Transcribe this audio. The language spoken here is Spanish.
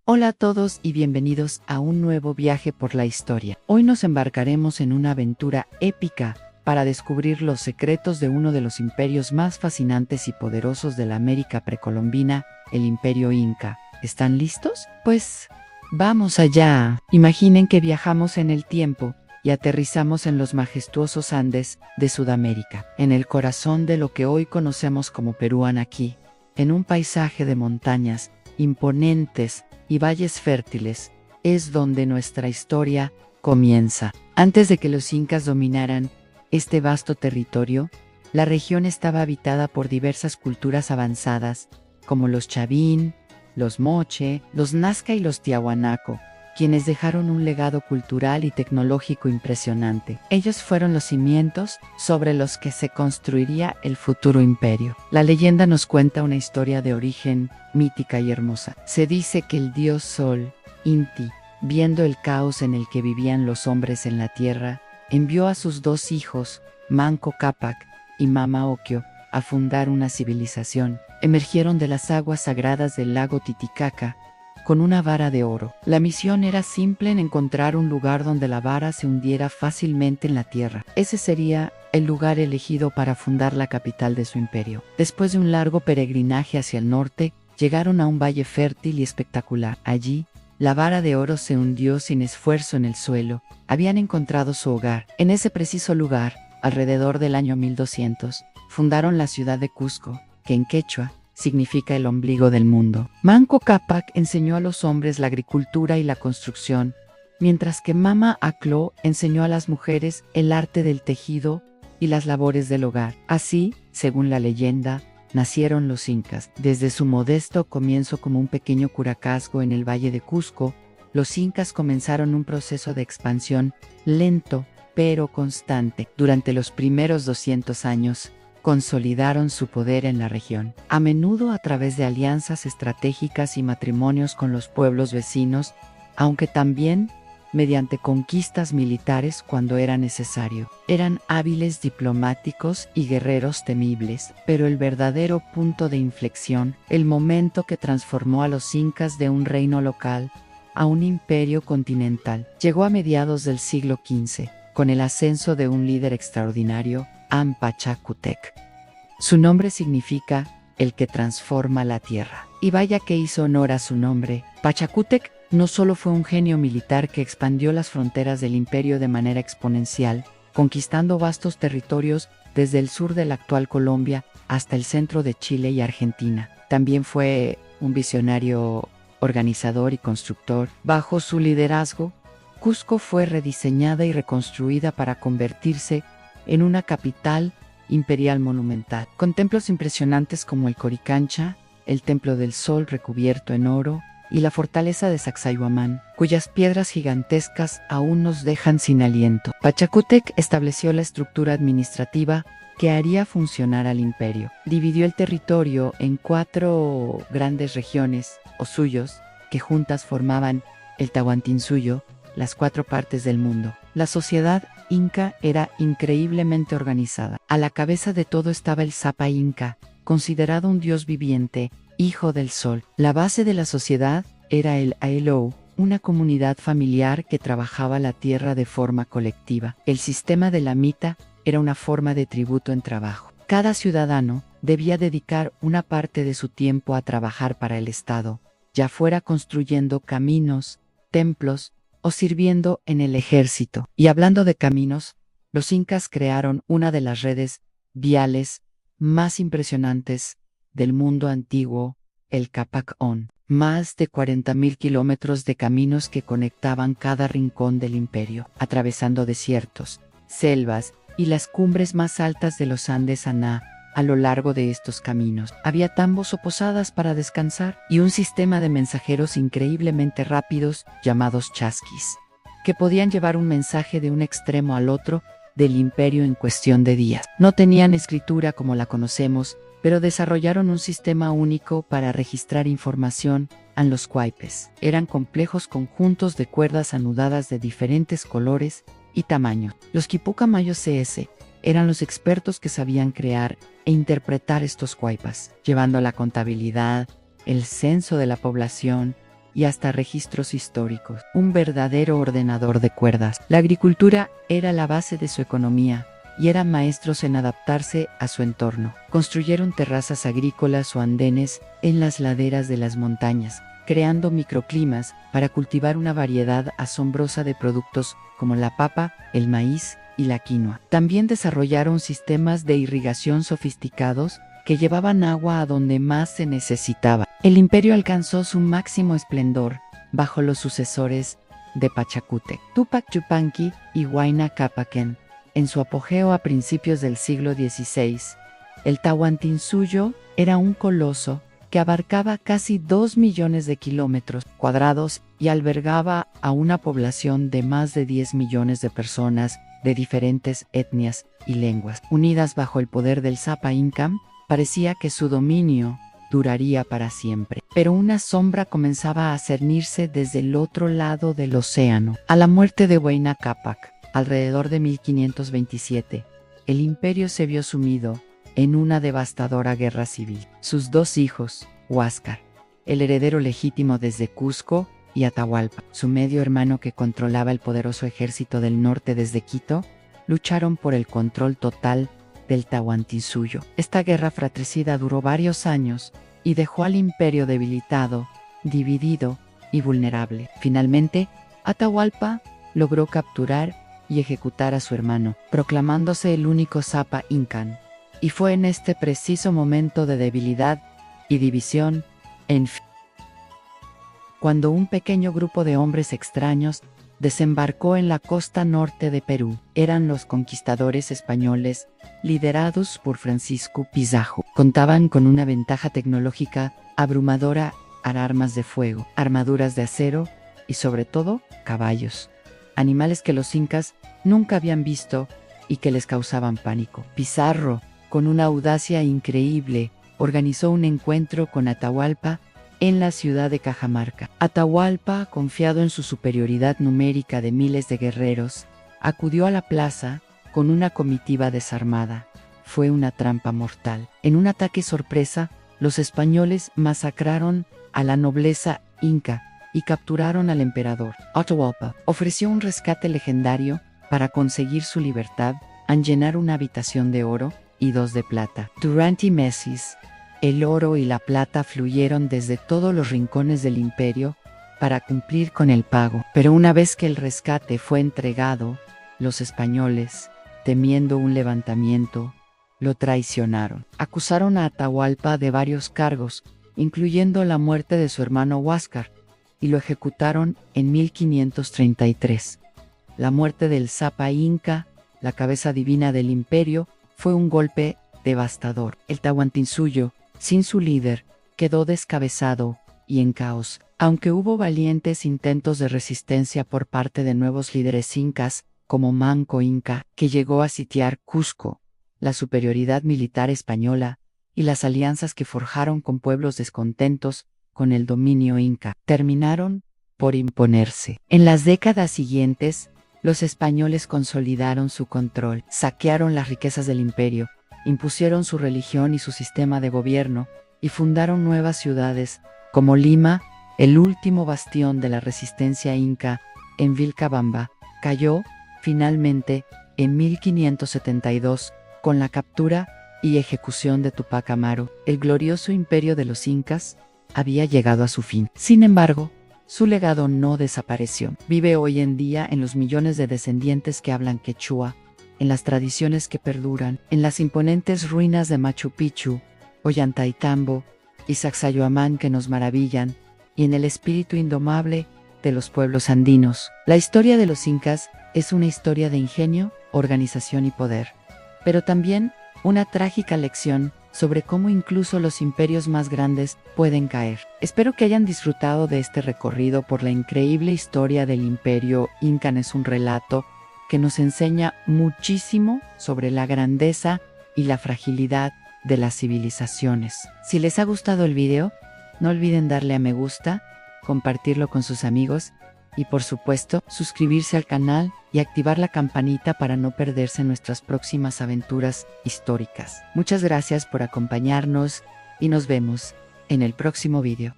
Hola a todos y bienvenidos a un nuevo viaje por la historia. Hoy nos embarcaremos en una aventura épica para descubrir los secretos de uno de los imperios más fascinantes y poderosos de la América precolombina, el Imperio Inca. ¿Están listos? Pues vamos allá. Imaginen que viajamos en el tiempo y aterrizamos en los majestuosos Andes de Sudamérica, en el corazón de lo que hoy conocemos como Perú Anaquí, en un paisaje de montañas imponentes y valles fértiles, es donde nuestra historia comienza. Antes de que los incas dominaran este vasto territorio, la región estaba habitada por diversas culturas avanzadas, como los Chavín, los Moche, los Nazca y los Tiahuanaco, quienes dejaron un legado cultural y tecnológico impresionante. Ellos fueron los cimientos sobre los que se construiría el futuro imperio. La leyenda nos cuenta una historia de origen mítica y hermosa. Se dice que el dios Sol, Inti, viendo el caos en el que vivían los hombres en la tierra, envió a sus dos hijos, Manco Cápac y Mama Ocllo, a fundar una civilización. Emergieron de las aguas sagradas del lago Titicaca con una vara de oro. La misión era simple en encontrar un lugar donde la vara se hundiera fácilmente en la tierra. Ese sería el lugar elegido para fundar la capital de su imperio. Después de un largo peregrinaje hacia el norte, llegaron a un valle fértil y espectacular. Allí, la vara de oro se hundió sin esfuerzo en el suelo. Habían encontrado su hogar. En ese preciso lugar, alrededor del año 1200, fundaron la ciudad de Cusco, que en quechua significa el ombligo del mundo. Manco Cápac enseñó a los hombres la agricultura y la construcción, mientras que Mama Ocllo enseñó a las mujeres el arte del tejido y las labores del hogar. Así, según la leyenda, nacieron los incas. Desde su modesto comienzo como un pequeño curacazgo en el valle de Cusco, los incas comenzaron un proceso de expansión lento pero constante. Durante los primeros 200 años, consolidaron su poder en la región, a menudo a través de alianzas estratégicas y matrimonios con los pueblos vecinos, aunque también mediante conquistas militares cuando era necesario. Eran hábiles diplomáticos y guerreros temibles, pero el verdadero punto de inflexión, el momento que transformó a los incas de un reino local a un imperio continental, llegó a mediados del siglo XV, con el ascenso de un líder extraordinario, Am Pachacútec. Su nombre significa el que transforma la tierra. Y vaya que hizo honor a su nombre. Pachacútec no solo fue un genio militar que expandió las fronteras del imperio de manera exponencial, conquistando vastos territorios desde el sur de la actual Colombia hasta el centro de Chile y Argentina. También fue un visionario organizador y constructor. Bajo su liderazgo, Cusco fue rediseñada y reconstruida para convertirse en una capital imperial monumental, con templos impresionantes como el Coricancha, el Templo del Sol recubierto en oro, y la fortaleza de Sacsayhuamán, cuyas piedras gigantescas aún nos dejan sin aliento. Pachacútec estableció la estructura administrativa que haría funcionar al imperio. Dividió el territorio en 4 grandes regiones, o suyos, que juntas formaban el Tahuantinsuyo, las 4 partes del mundo. La sociedad inca era increíblemente organizada. A la cabeza de todo estaba el Sapa Inca, considerado un dios viviente, hijo del sol. La base de la sociedad era el Aelou, una comunidad familiar que trabajaba la tierra de forma colectiva. El sistema de la mita era una forma de tributo en trabajo. Cada ciudadano debía dedicar una parte de su tiempo a trabajar para el Estado, ya fuera construyendo caminos, templos, o sirviendo en el ejército. Y hablando de caminos, los incas crearon una de las redes viales más impresionantes del mundo antiguo, el Capac-on. Más de 40.000 kilómetros de caminos que conectaban cada rincón del imperio, atravesando desiertos, selvas y las cumbres más altas de los Andes Aná. A lo largo de estos caminos había tambos o posadas para descansar y un sistema de mensajeros increíblemente rápidos llamados chasquis, que podían llevar un mensaje de un extremo al otro del imperio en cuestión de días. No tenían escritura como la conocemos, pero desarrollaron un sistema único para registrar información en los cuaipes. Eran complejos conjuntos de cuerdas anudadas de diferentes colores y tamaños. Los Quipucamayos CS eran los expertos que sabían crear e interpretar estos cuaipas, llevando la contabilidad, el censo de la población y hasta registros históricos. Un verdadero ordenador de cuerdas. La agricultura era la base de su economía y eran maestros en adaptarse a su entorno. Construyeron terrazas agrícolas o andenes en las laderas de las montañas, creando microclimas para cultivar una variedad asombrosa de productos como la papa, el maíz y la quinoa. También desarrollaron sistemas de irrigación sofisticados que llevaban agua a donde más se necesitaba. El imperio alcanzó su máximo esplendor bajo los sucesores de Pachacútec, Túpac Yupanqui y Huayna Cápac. En su apogeo a principios del siglo XVI, el Tahuantinsuyo era un coloso que abarcaba casi 2 millones de kilómetros cuadrados y albergaba a una población de más de 10 millones de personas de diferentes etnias y lenguas. Unidas bajo el poder del Sapa Inca, parecía que su dominio duraría para siempre. Pero una sombra comenzaba a cernirse desde el otro lado del océano. A la muerte de Huayna Cápac, alrededor de 1527, el imperio se vio sumido en una devastadora guerra civil. Sus dos hijos, Huáscar, el heredero legítimo desde Cusco, y Atahualpa, su medio hermano que controlaba el poderoso ejército del norte desde Quito, lucharon por el control total del Tahuantinsuyo. Esta guerra fratricida duró varios años y dejó al imperio debilitado, dividido y vulnerable. Finalmente, Atahualpa logró capturar y ejecutar a su hermano, proclamándose el único Sapa Incan. Y fue en este preciso momento de debilidad y división, cuando un pequeño grupo de hombres extraños desembarcó en la costa norte de Perú. Eran los conquistadores españoles, liderados por Francisco Pizarro. Contaban con una ventaja tecnológica abrumadora: armas de fuego, armaduras de acero y sobre todo caballos, animales que los incas nunca habían visto y que les causaban pánico. Pizarro, con una audacia increíble, organizó un encuentro con Atahualpa en la ciudad de Cajamarca. Atahualpa, confiado en su superioridad numérica de miles de guerreros, acudió a la plaza con una comitiva desarmada. Fue una trampa mortal. En un ataque sorpresa, los españoles masacraron a la nobleza inca y capturaron al emperador. Atahualpa ofreció un rescate legendario para conseguir su libertad al llenar una habitación de oro y 2 de plata. Durante meses, el oro y la plata fluyeron desde todos los rincones del imperio para cumplir con el pago. Pero una vez que el rescate fue entregado, los españoles, temiendo un levantamiento, lo traicionaron. Acusaron a Atahualpa de varios cargos, incluyendo la muerte de su hermano Huáscar, y lo ejecutaron en 1533. La muerte del Sapa Inca, la cabeza divina del imperio, fue un golpe devastador. El Tahuantinsuyo, sin su líder, quedó descabezado y en caos. Aunque hubo valientes intentos de resistencia por parte de nuevos líderes incas, como Manco Inca, que llegó a sitiar Cusco, la superioridad militar española y las alianzas que forjaron con pueblos descontentos con el dominio inca, terminaron por imponerse. En las décadas siguientes, los españoles consolidaron su control, saquearon las riquezas del imperio, impusieron su religión y su sistema de gobierno, y fundaron nuevas ciudades, como Lima, el último bastión de la resistencia inca, en Vilcabamba. Cayó, finalmente, en 1572, con la captura y ejecución de Tupac Amaru. El glorioso imperio de los incas había llegado a su fin. Sin embargo, su legado no desapareció. Vive hoy en día en los millones de descendientes que hablan quechua, en las tradiciones que perduran, en las imponentes ruinas de Machu Picchu, Ollantaytambo y Sacsayhuamán que nos maravillan, y en el espíritu indomable de los pueblos andinos. La historia de los incas es una historia de ingenio, organización y poder, pero también una trágica lección sobre cómo incluso los imperios más grandes pueden caer. Espero que hayan disfrutado de este recorrido por la increíble historia del imperio inca. Es un relato que nos enseña muchísimo sobre la grandeza y la fragilidad de las civilizaciones. Si les ha gustado el video, no olviden darle a me gusta, compartirlo con sus amigos y por supuesto suscribirse al canal y activar la campanita para no perderse nuestras próximas aventuras históricas. Muchas gracias por acompañarnos y nos vemos en el próximo video.